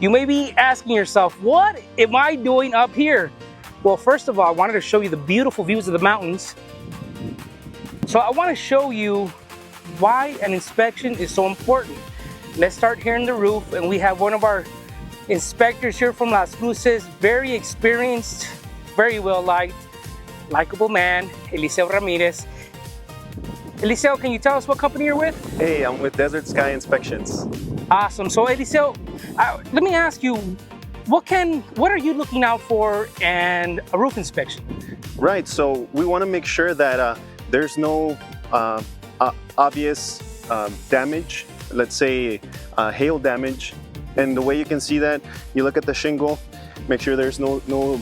You may be asking yourself, what am I doing up here? Well, first of all, I wanted to show you the beautiful views of the mountains. So I want to show you why an inspection is so important. Let's start here in the roof, and we have one of our inspectors here from Las Cruces, very experienced, very well liked, likable man, Eliseo Ramirez. Eliseo, can you tell us what company you're with? Hey, I'm with Desert Sky Inspections. Awesome. So Eliseo, let me ask you, what are you looking out for in a roof inspection? Right, so we want to make sure that there's no obvious damage, let's say hail damage. And the way you can see that, you look at the shingle, make sure there's no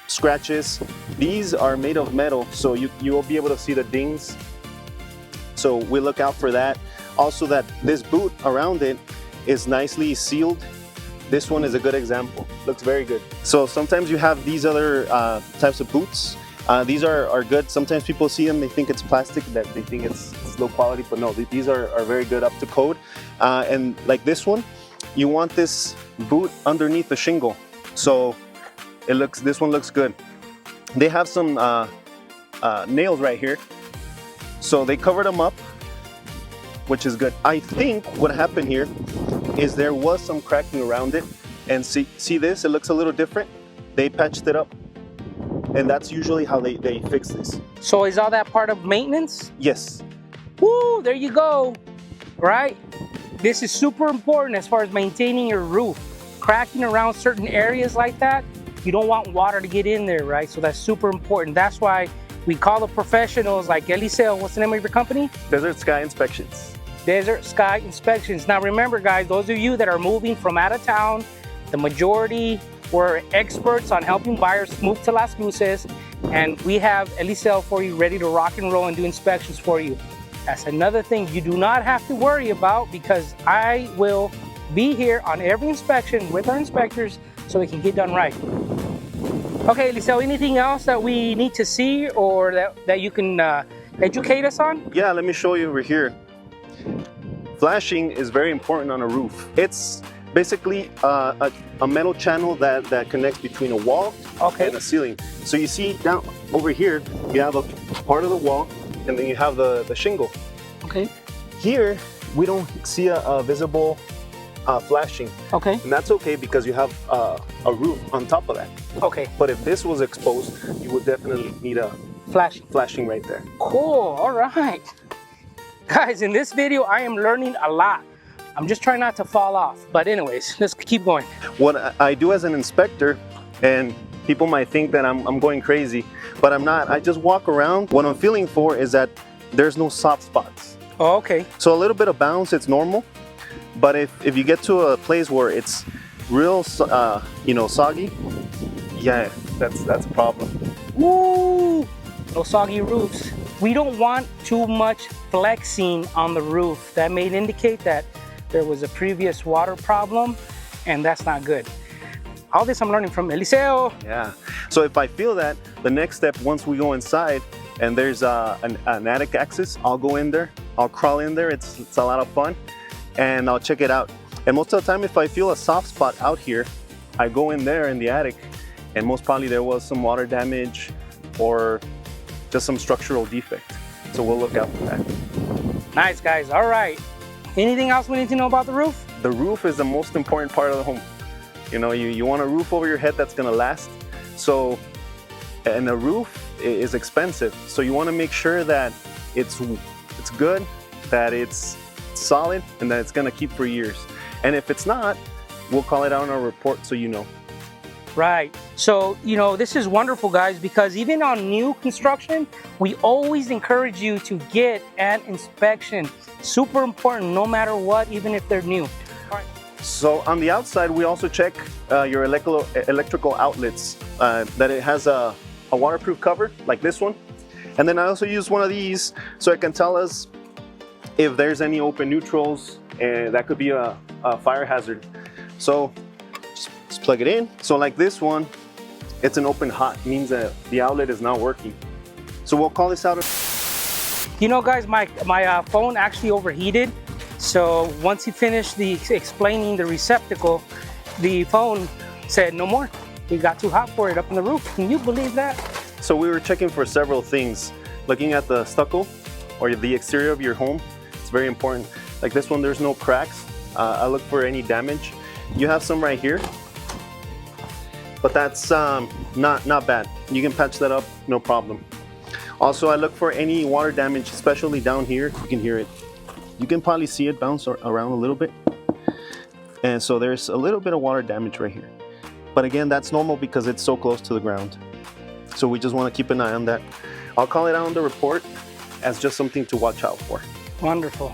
scratches. These are made of metal, so you will be able to see the dings. So we look out for that. Also, that this boot around it is nicely sealed. This one is a good example. Looks very good. So sometimes you have these other types of boots. These are good. Sometimes people see them, they think it's plastic, that they think it's low quality, but no, these are very good, up to code. And like this one, you want this boot underneath the shingle. So this one looks good. They have some nails right here. So they covered them up, which is good. I think what happened here is there was some cracking around it. And see this, it looks a little different. They patched it up. And that's usually how they fix this. So is all that part of maintenance? Yes. Woo, there you go, right? This is super important as far as maintaining your roof. Cracking around certain areas like that, you don't want water to get in there, right? So that's super important. That's why we call the professionals like Eliseo. What's the name of your company? Desert Sky Inspections. Desert Sky Inspections. Now remember guys, those of you that are moving from out of town, the majority we're experts on helping buyers move to Las Cruces, and we have Eliseo for you ready to rock and roll and do inspections for you. That's another thing you do not have to worry about, because I will be here on every inspection with our inspectors so it can get done right. Okay, Eliseo, anything else that we need to see or that you can educate us on? Yeah, let me show you over here. Flashing is very important on a roof. It's basically a metal channel that connects between a wall and a ceiling. So you see down over here, you have a part of the wall, and then you have the shingle. Okay. Here, we don't see a visible flashing. Okay. And that's okay because you have a roof on top of that. Okay. But if this was exposed, you would definitely need a flashing right there. Cool, all right. Guys, in this video, I am learning a lot. I'm just trying not to fall off. But anyways, let's keep going. What I do as an inspector, and people might think that I'm going crazy, but I'm not. I just walk around. What I'm feeling for is that there's no soft spots. Oh, okay. So a little bit of bounce, it's normal. But if you get to a place where it's real, soggy, yeah, that's a problem. Woo! No soggy roofs. We don't want too much flexing on the roof. That may indicate that there was a previous water problem, and that's not good. All this I'm learning from Eliseo. Yeah. So if I feel that, the next step, once we go inside and there's an attic access, I'll go in there. I'll crawl in there. It's a lot of fun, and I'll check it out. And most of the time, if I feel a soft spot out here, I go in there in the attic, and most probably there was some water damage or just some structural defect. So we'll look out for that. Nice, guys. All right. Anything else we need to know about the roof? The roof is the most important part of the home. You know, you want a roof over your head that's gonna last. So, and a roof is expensive. So you wanna make sure that it's good, that it's solid, and that it's gonna keep for years. And if it's not, we'll call it out on our report so you know. Right. So, this is wonderful, guys, because even on new construction, we always encourage you to get an inspection. Super important, no matter what, even if they're new. All right. So on the outside, we also check your electrical outlets, that it has a waterproof cover like this one. And then I also use one of these so it can tell us if there's any open neutrals, and that could be a fire hazard. So just plug it in. So like this one, it's an open hot, means that the outlet is not working. So we'll call this out. Guys, my phone actually overheated. So once he finished explaining the receptacle, the phone said no more. We got too hot for it up on the roof. Can you believe that? So we were checking for several things. Looking at the stucco or the exterior of your home, it's very important. Like this one, there's no cracks. I look for any damage. You have some right here, but that's not bad. You can patch that up, no problem. Also, I look for any water damage, especially down here. You can hear it. You can probably see it bounce around a little bit. And so there's a little bit of water damage right here. But again, that's normal because it's so close to the ground. So we just want to keep an eye on that. I'll call it out on the report as just something to watch out for. Wonderful.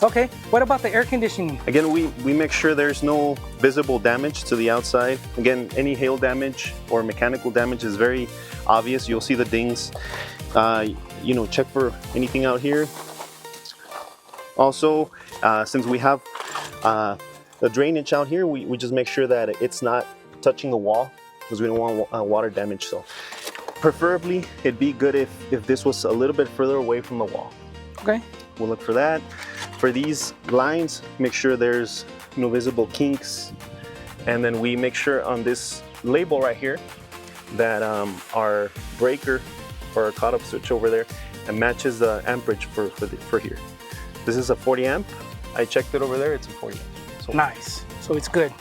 Okay, what about the air conditioning? Again, we make sure there's no visible damage to the outside. Again, any hail damage or mechanical damage is very obvious. You'll see the dings. You know, check for anything out here. Also, since we have the drainage out here, we just make sure that it's not touching the wall because we don't want water damage. So preferably it'd be good if this was a little bit further away from the wall. Okay. We'll look for that. For these lines, make sure there's no visible kinks. And then we make sure on this label right here that our breaker or our cutoff switch over there, it matches the amperage for here. This is a 40 amp. I checked it over there, it's a 40 amp. So nice, so it's good.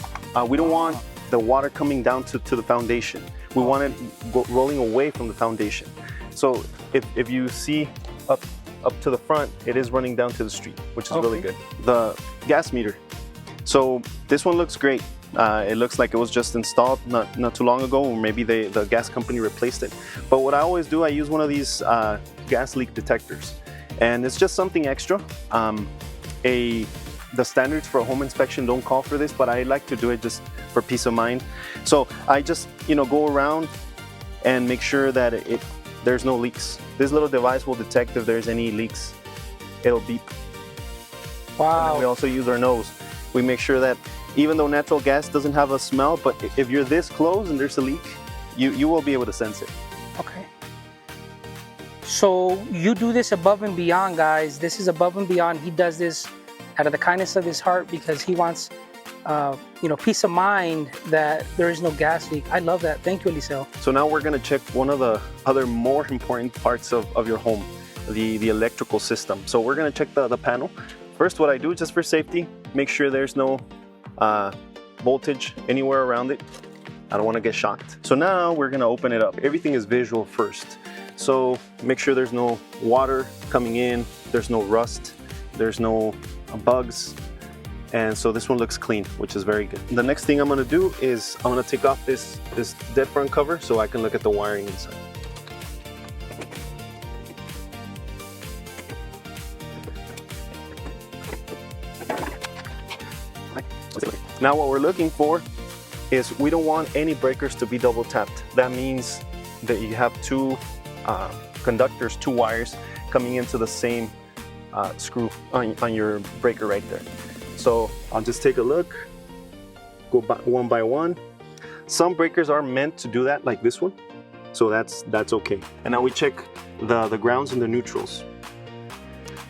we don't want the water coming down to the foundation. We want it rolling away from the foundation. So if you see up to the front, it is running down to the street, which is really good. The gas meter. So this one looks great. It looks like it was just installed not too long ago, or maybe the gas company replaced it. But what I always do, I use one of these gas leak detectors. And it's just something extra. The standards for a home inspection don't call for this, but I like to do it just for peace of mind. So I just, go around and make sure that there's no leaks. This little device will detect if there's any leaks. It'll beep. Wow. And we also use our nose. We make sure that even though natural gas doesn't have a smell, but if you're this close and there's a leak, you will be able to sense it. Okay. So you do this above and beyond, guys. This is above and beyond. He does this out of the kindness of his heart because he wants, peace of mind that there is no gas leak. I love that. Thank you, Eliseo. So now we're going to check one of the other more important parts of your home, the electrical system. So we're going to check the panel. First, what I do, just for safety, make sure there's no voltage anywhere around it. I don't want to get shocked. So now we're going to open it up. Everything is visual first. So make sure there's no water coming in, there's no rust, there's no bugs. And so this one looks clean, which is very good. The next thing I'm gonna do is I'm gonna take off this dead front cover so I can look at the wiring inside. Now what we're looking for is we don't want any breakers to be double tapped. That means that you have two conductors, two wires coming into the same screw on your breaker right there. So I'll just take a look, go one by one. Some breakers are meant to do that, like this one. So that's okay. And now we check the grounds and the neutrals.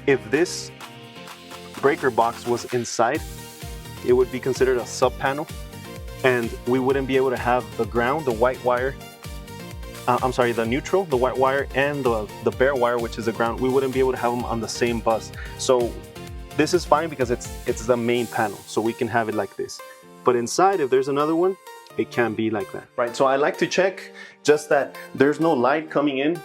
If this breaker box was inside, it would be considered a sub panel, and we wouldn't be able to have the ground, the white wire, the neutral, the white wire, and the bare wire, which is the ground. We wouldn't be able to have them on the same bus. So this is fine because it's the main panel, so we can have it like this. But inside, if there's another one, it can be like that. Right, so I like to check just that there's no light coming in.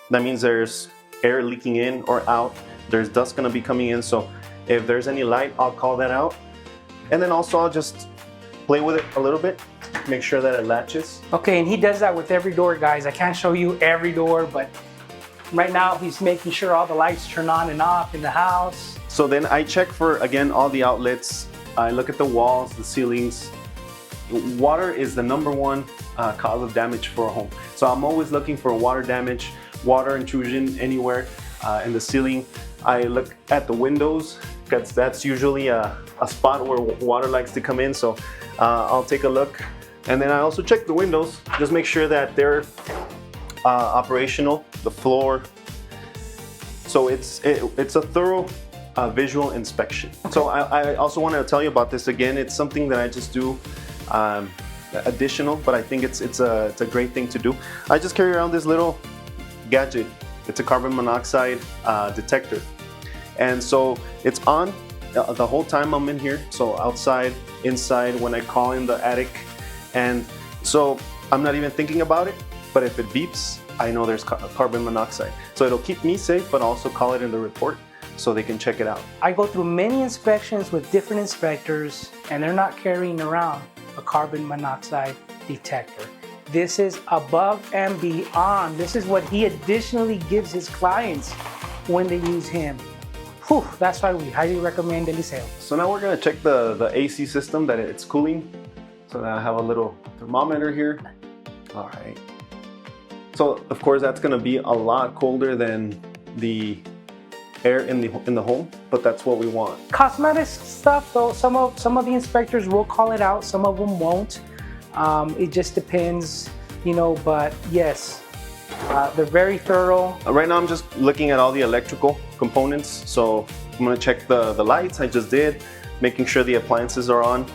That means there's air leaking in or out. There's dust gonna be coming in, so if there's any light, I'll call that out. And then also I'll just play with it a little bit, make sure that it latches. Okay, and he does that with every door, guys. I can't show you every door, but right now he's making sure all the lights turn on and off in the house. So then I check for, again, all the outlets. I look at the walls, the ceilings. Water is the #1 cause of damage for a home. So I'm always looking for water damage, water intrusion anywhere in the ceiling. I look at the windows because that's usually a spot where water likes to come in. So I'll take a look. And then I also check the windows, just make sure that they're operational, the floor. So it's a thorough visual inspection. So I also want to tell you about this again. It's something that I just do additional, but I think it's a great thing to do. I just carry around this little gadget. It's a carbon monoxide detector, and so it's on the whole time I'm in here. So outside, inside, when I call in the attic, and so I'm not even thinking about it. But if it beeps, I know there's carbon monoxide. So it'll keep me safe, but also call it in the report so they can check it out. I go through many inspections with different inspectors, and they're not carrying around a carbon monoxide detector. This is above and beyond. This is what he additionally gives his clients when they use him. Whew, that's why we highly recommend Eliseo. So now we're gonna check the AC system, that it's cooling. So now I have a little thermometer here. All right. So of course that's gonna be a lot colder than the air in the home, but that's what we want. Cosmetic stuff though, some of the inspectors will call it out, some of them won't. It just depends, you know, but yes, they're very thorough. Right now I'm just looking at all the electrical components. So I'm gonna check the lights, I just did, making sure the appliances are on.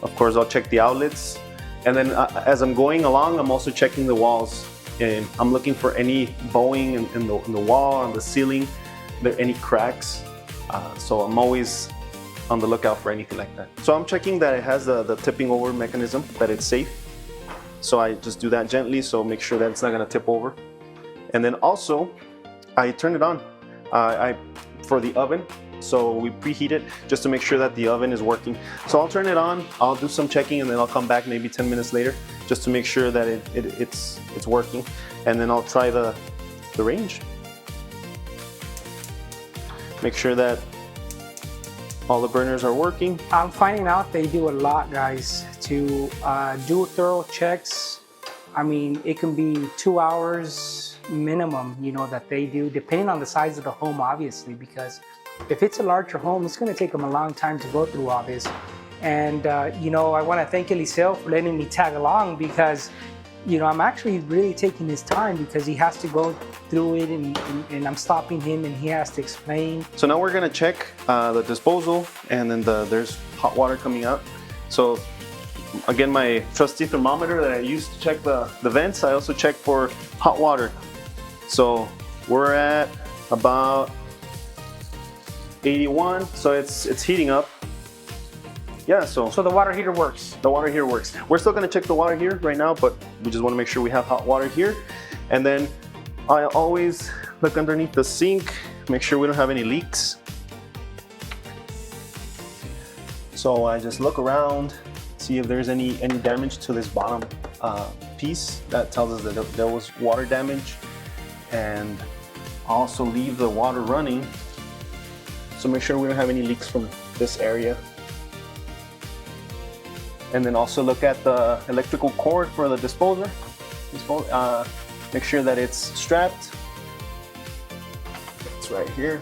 Of course I'll check the outlets. And then as I'm going along, I'm also checking the walls. And I'm looking for any bowing in the wall, on the ceiling, there any cracks. So I'm always on the lookout for anything like that. So I'm checking that it has the tipping over mechanism, that it's safe. So I just do that gently, so make sure that it's not gonna tip over. And then also, I turn it on for the oven. So we preheat it just to make sure that the oven is working. So I'll turn it on, I'll do some checking, and then I'll come back maybe 10 minutes later just to make sure that it's working. And then I'll try the range. Make sure that all the burners are working. I'm finding out they do a lot, guys, to do thorough checks. I mean, it can be 2 hours minimum, you know, that they do, depending on the size of the home, obviously, because if it's a larger home, it's going to take them a long time to go through all this. And, you know, I want to thank Eliseo for letting me tag along, because, you know, I'm actually really taking his time, because he has to go through it, and I'm stopping him and he has to explain. So now we're going to check the disposal, and then there's hot water coming out. So again, my trusty thermometer that I use to check the vents, I also check for hot water. So we're at about 81, so it's heating up. Yeah, so the water heater works. The water heater works. We're still gonna check the water here right now, but we just wanna make sure we have hot water here. And then I always look underneath the sink, make sure we don't have any leaks. So I just look around, see if there's any damage to this bottom piece. That tells us that there was water damage. And also leave the water running. So make sure we don't have any leaks from this area. And then also look at the electrical cord for the disposer. Make sure that it's strapped. It's right here.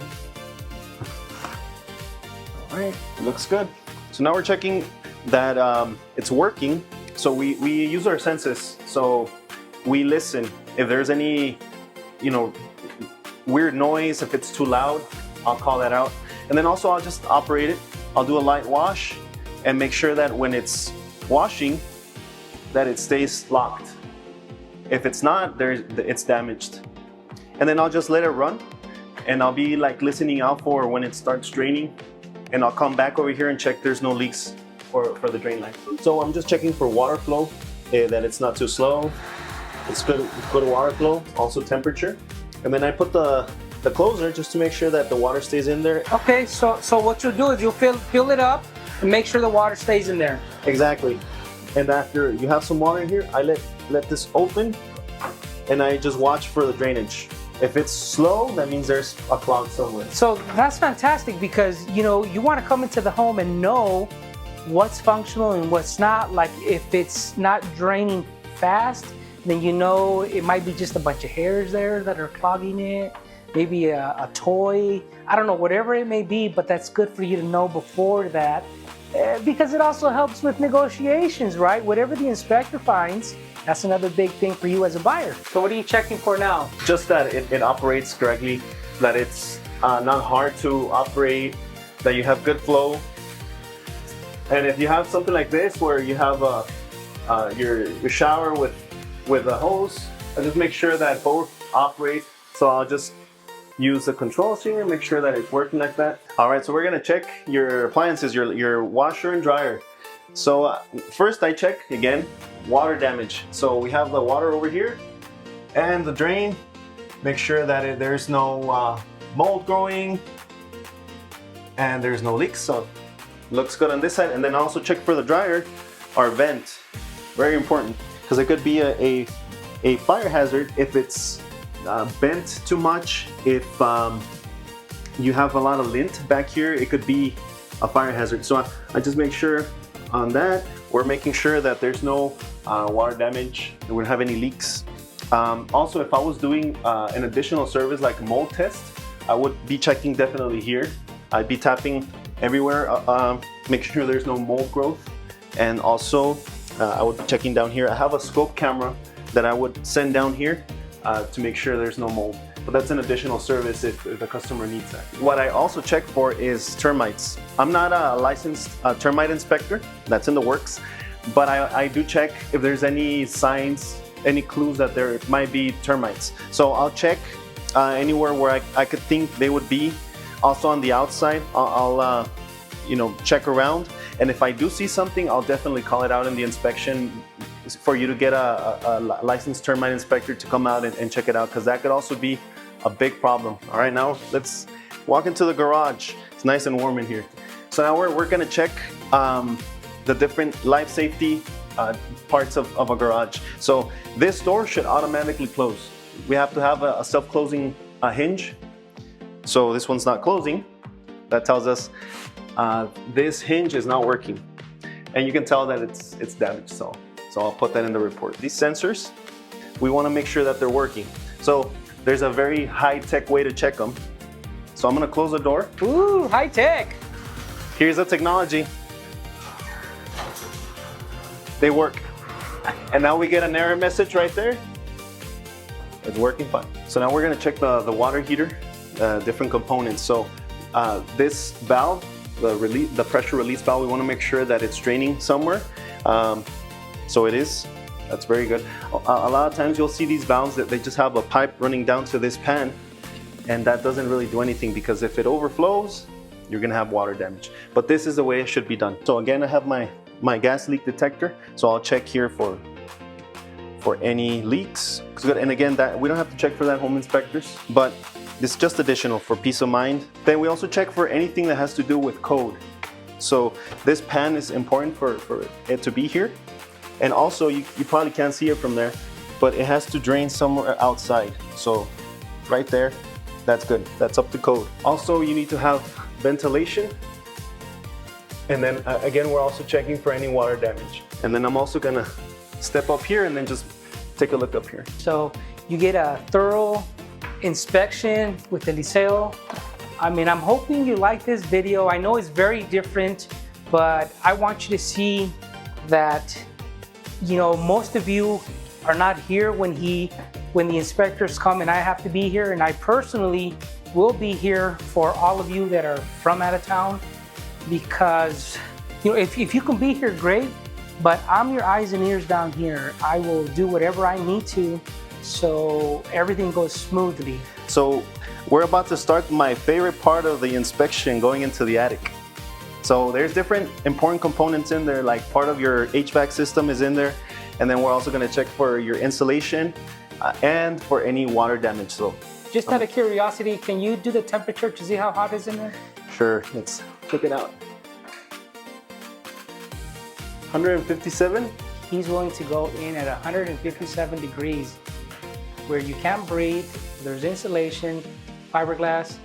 All right, it looks good. So now we're checking that it's working. So we use our senses. So we listen. If there's any, you know, weird noise, if it's too loud, I'll call that out. And then also I'll just operate it. I'll do a light wash and make sure that when it's washing, that it stays locked. If it's not, it's damaged. And then I'll just let it run, and I'll be like listening out for when it starts draining, and I'll come back over here and check there's no leaks for the drain line. So I'm just checking for water flow, that it's not too slow. It's good water flow, also temperature. And then I put the closer just to make sure that the water stays in there. Okay, so what you'll do is you'll fill it up and make sure the water stays in there. Exactly. And after you have some water in here, I let this open, and I just watch for the drainage. If it's slow, that means there's a clog somewhere. So that's fantastic, because you know you want to come into the home and know what's functional and what's not. Like if it's not draining fast, then you know it might be just a bunch of hairs there that are clogging it. Maybe a toy, I don't know, whatever it may be, but that's good for you to know before that, because it also helps with negotiations, right? Whatever the inspector finds, that's another big thing for you as a buyer. So what are you checking for now? Just that it operates correctly, that it's not hard to operate, that you have good flow. And if you have something like this where you have your shower with a hose. I just make sure that both operate. So I'll just use the controls here and make sure that it's working like that. All right, so we're gonna check your appliances, your washer and dryer. So first I check, again, water damage. So we have the water over here and the drain. Make sure that there's no mold growing and there's no leaks. So looks good on this side. And then also check for the dryer, our vent. Very important, because it could be a fire hazard if it's bent too much. If you have a lot of lint back here, it could be a fire hazard. So I just make sure on that. We're making sure that there's no water damage, we don't have any leaks. Also, if I was doing an additional service like a mold test, I would be checking definitely here. I'd be tapping everywhere, make sure there's no mold growth. And also, I would be checking down here. I have a scope camera that I would send down here to make sure there's no mold. But that's an additional service if the customer needs that. What I also check for is termites. I'm not a licensed termite inspector, that's in the works, but I do check if there's any signs, any clues that there might be termites. So I'll check anywhere where I could think they would be. Also on the outside, I'll check around. And if I do see something, I'll definitely call it out in the inspection for you to get a licensed termite inspector to come out and check it out, because that could also be a big problem. All right, now let's walk into the garage. It's nice and warm in here. So now we're gonna check the different life safety parts of a garage. So this door should automatically close. We have to have a self-closing hinge. So this one's not closing. That tells us this hinge is not working. And you can tell that it's damaged, so I'll put that in the report. These sensors, we wanna make sure that they're working. So there's a very high-tech way to check them. So I'm gonna close the door. Ooh, high-tech. Here's the technology. They work. And now we get an error message right there. It's working fine. So now we're gonna check the water heater, different components. So this valve, the pressure release valve, we wanna make sure that it's draining somewhere. So it is. That's very good. A lot of times you'll see these valves that they just have a pipe running down to this pan, and that doesn't really do anything, because if it overflows, you're gonna have water damage. But this is the way it should be done. So again, I have my gas leak detector. So I'll check here for any leaks. And again, that we don't have to check for that, home inspectors, but it's just additional for peace of mind. Then we also check for anything that has to do with code. So this pan is important for it to be here. And also, you probably can't see it from there, but it has to drain somewhere outside. So right there, that's good. That's up to code. Also, you need to have ventilation. And then again, we're also checking for any water damage. And then I'm also gonna step up here and then just take a look up here. So you get a thorough inspection with Eliseo. I mean, I'm hoping you like this video. I know it's very different, but I want you to see that most of you are not here when the inspectors come, and I have to be here, and I personally will be here for all of you that are from out of town, because if you can be here, great, but I'm your eyes and ears down here. I will do whatever I need to so everything goes smoothly. So we're about to start my favorite part of the inspection, going into the attic. So there's different important components in there, like part of your HVAC system is in there. And then we're also gonna check for your insulation and for any water damage. So just out of curiosity, can you do the temperature to see how hot it is in there? Sure, let's check it out. 157? He's willing to go in at 157 degrees where you can't breathe, there's insulation, fiberglass.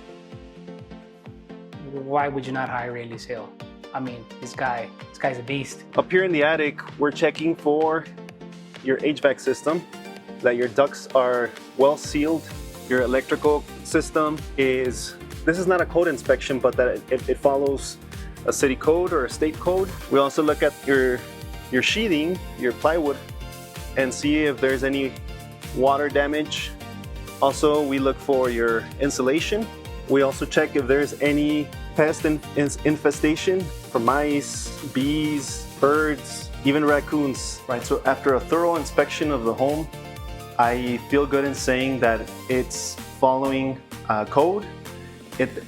Why would you not hire Eliseo? I mean, this guy's a beast. Up here in the attic, we're checking for your HVAC system, that your ducts are well sealed. Your electrical system this is not a code inspection, but that it follows a city code or a state code. We also look at your sheathing, your plywood, and see if there's any water damage. Also, we look for your insulation. We also check if there's any pest infestation from mice, bees, birds, even raccoons, right? So after a thorough inspection of the home, I feel good in saying that it's following code.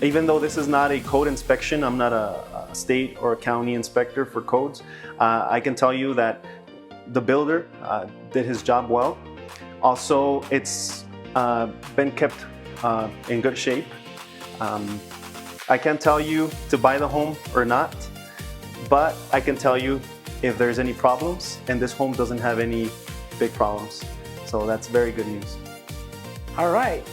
Even though this is not a code inspection, I'm not a state or a county inspector for codes, I can tell you that the builder did his job well. Also, it's been kept in good shape. I can't tell you to buy the home or not, but I can tell you if there's any problems, and this home doesn't have any big problems. So that's very good news. All right.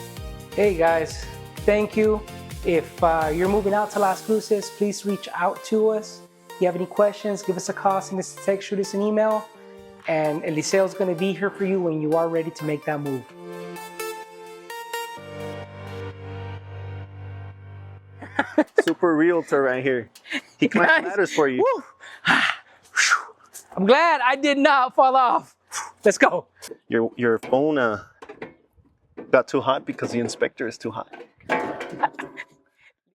Hey guys, thank you. If you're moving out to Las Cruces, please reach out to us. If you have any questions, give us a call, send us a text, shoot us an email, and Eliseo is going to be here for you when you are ready to make that move. Super realtor right here. He climbs ladders for you. I'm glad I did not fall off. Let's go. Your phone got too hot because the inspector is too hot.